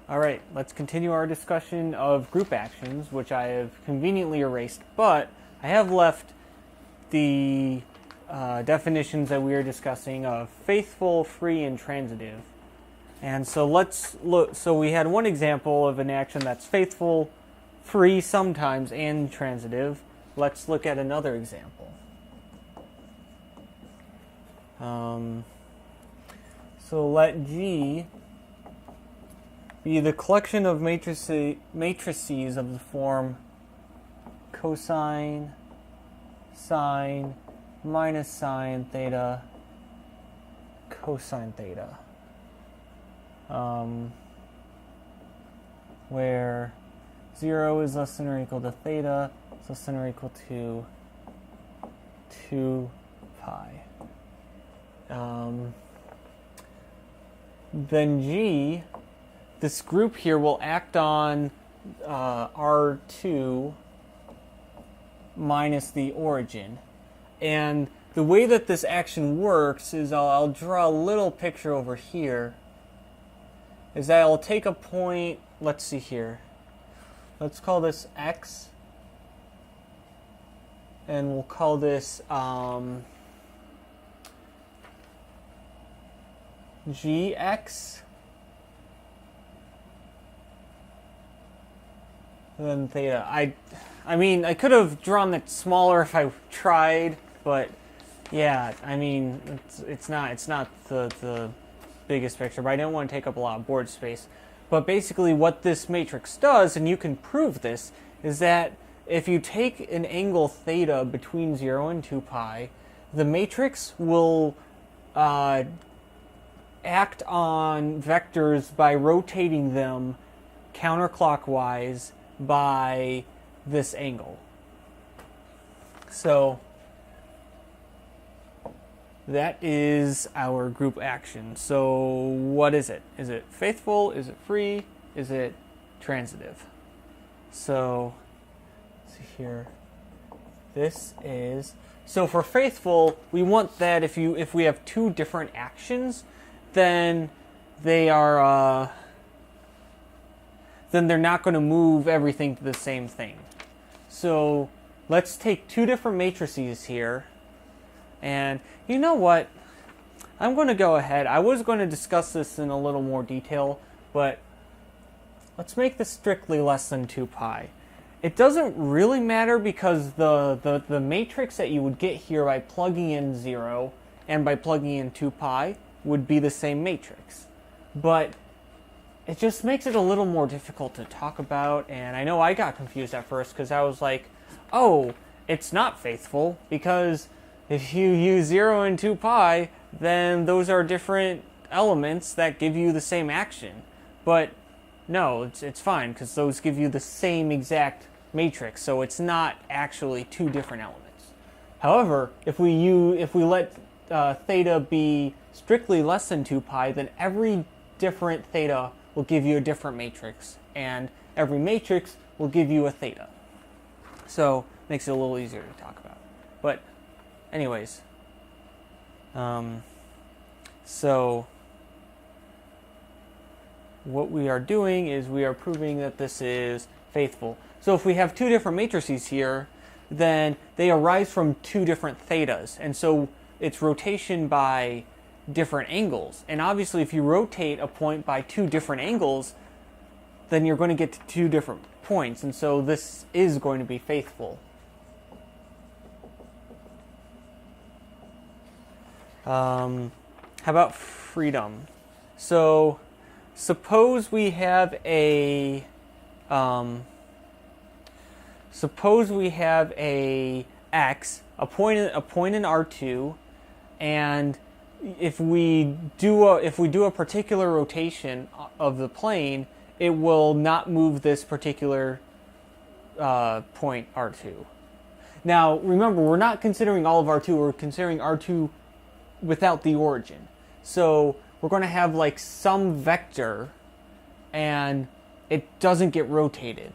Alright, let's continue our discussion of group actions, which I have conveniently erased, but I have left the definitions that we were discussing of faithful, free, and transitive. And so let's look. So we had one example of an action that's faithful, free sometimes, and transitive. Let's look at another example. So let G be the collection of matrices of the form cosine, sine, minus sine, theta, cosine theta. Where 0 is less than or equal to theta, is less than or equal to 2 pi. Then G, this group here will act on R2 minus the origin. And the way that this action works is I'll draw a little picture over here. Is that I'll take a point, let's see here. Let's call this X. And we'll call this GX. And then theta. I mean, I could have drawn it smaller if I tried, but yeah, I mean, it's not the biggest picture, but I didn't want to take up a lot of board space. But basically what this matrix does, and you can prove this, is that if you take an angle theta between 0 and 2 pi, the matrix will act on vectors by rotating them counterclockwise by this angle. So that is our group action. So what is it? Is it faithful? Is it free? Is it transitive? So let's see here. This is, so for faithful, we want that if we have two different actions, then they are then they're not going to move everything to the same thing. So let's take two different matrices here. And you know what? I'm going to go ahead. I was going to discuss this in a little more detail, but let's make this strictly less than 2 pi. It doesn't really matter because the matrix that you would get here by plugging in 0 and by plugging in 2 pi would be the same matrix. But it just makes it a little more difficult to talk about, and I know I got confused at first because I was like, oh, it's not faithful because if you use 0 and 2 pi, then those are different elements that give you the same action. But no, it's fine because those give you the same exact matrix, so it's not actually two different elements. However, if we let theta be strictly less than 2 pi, then every different theta will give you a different matrix, and every matrix will give you a theta. So it makes it a little easier to talk about. But anyways, so what we are doing is we are proving that this is faithful. So if we have two different matrices here, then they arise from two different thetas, and so it's rotation by different angles. And obviously if you rotate a point by two different angles, then you're going to get to two different points, and so this is going to be faithful. How about freedom? So suppose we have a x, a point in R2, and if we do a particular rotation of the plane, it will not move this particular point R2. Now remember, we're not considering all of R2, we're considering R2 without the origin. So we're going to have like some vector and it doesn't get rotated.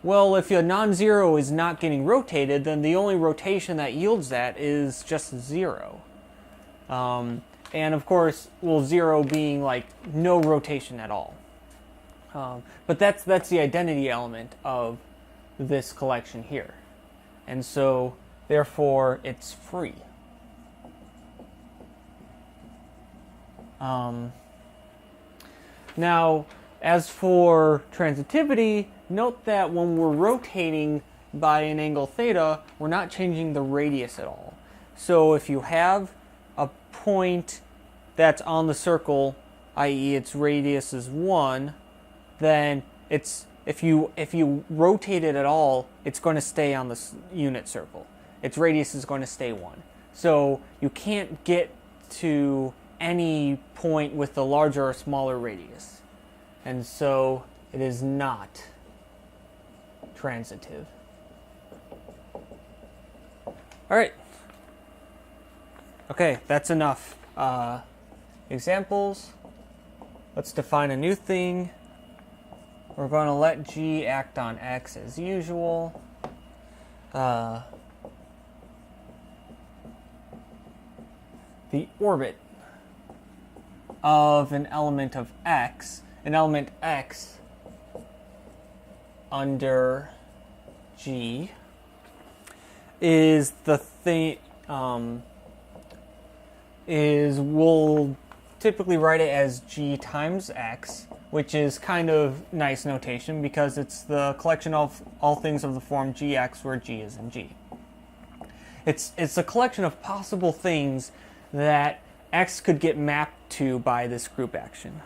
Well, if a non-zero is not getting rotated, then the only rotation that yields that is just 0. And of course, well, 0 being like no rotation at all. But that's the identity element of this collection here. And so, therefore, it's free. Now, as for transitivity, note that when we're rotating by an angle theta, we're not changing the radius at all. So if you have a point that's on the circle, i.e. its radius is 1, then if you rotate it at all, it's going to stay on the unit circle. Its radius is going to stay 1. So you can't get to any point with the larger or smaller radius. And so it is not transitive. All right. Okay, that's enough examples. Let's define a new thing. We're going to let G act on X as usual. The orbit of an element of X, an element X under G, is the thing, we'll typically write it as G times X, which is kind of nice notation because it's the collection of all things of the form Gx where G is in G. It's a collection of possible things that X could get mapped to by this group action.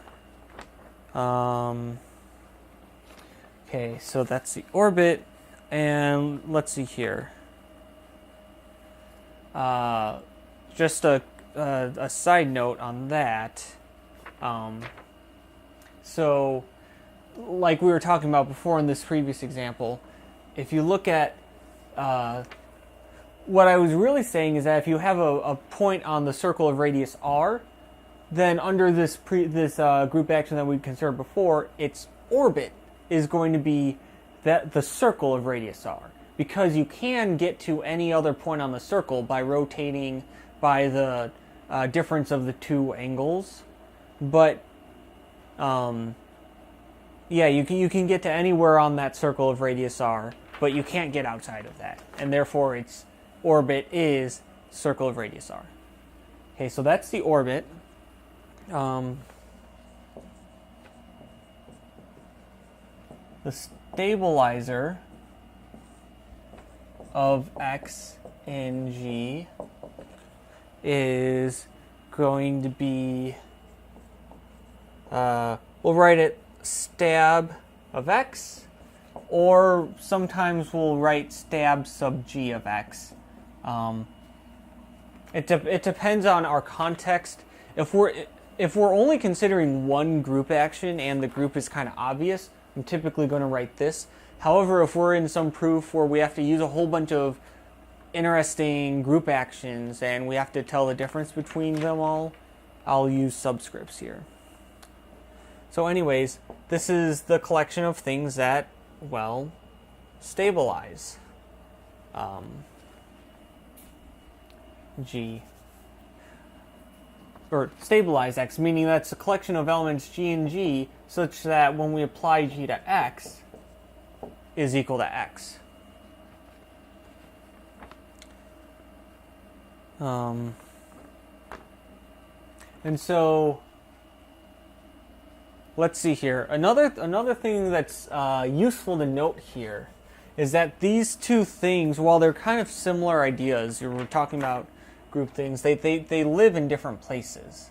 Okay, so that's the orbit, and let's see here. Just a side note on that. So, like we were talking about before in this previous example, if you look at what I was really saying is that if you have a point on the circle of radius r, then under this group action that we considered before, its orbit is going to be the circle of radius r, because you can get to any other point on the circle by rotating by the difference of the two angles, but yeah, you can get to anywhere on that circle of radius r, but you can't get outside of that, and therefore its orbit is circle of radius r. Okay, so that's the orbit. The stabilizer of X in G is going to be, we'll write it stab of X, or sometimes we'll write stab sub G of X. It depends on our context. If we're only considering one group action and the group is kind of obvious, I'm typically going to write this. However, if we're in some proof where we have to use a whole bunch of interesting group actions and we have to tell the difference between them all, I'll use subscripts here. So anyways, this is the collection of things that, well, stabilize G. Or stabilize X, meaning that's a collection of elements G and G such that when we apply G to X is equal to X. And so let's see here. Another thing that's useful to note here is that these two things, while they're kind of similar ideas, we're talking about group things, they live in different places.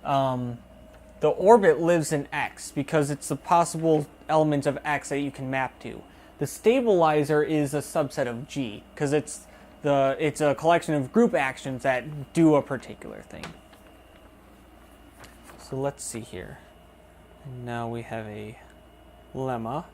The orbit lives in X because it's the possible element of X that you can map to. The stabilizer is a subset of G because it's a collection of group actions that do a particular thing. So let's see here. And now we have a lemma.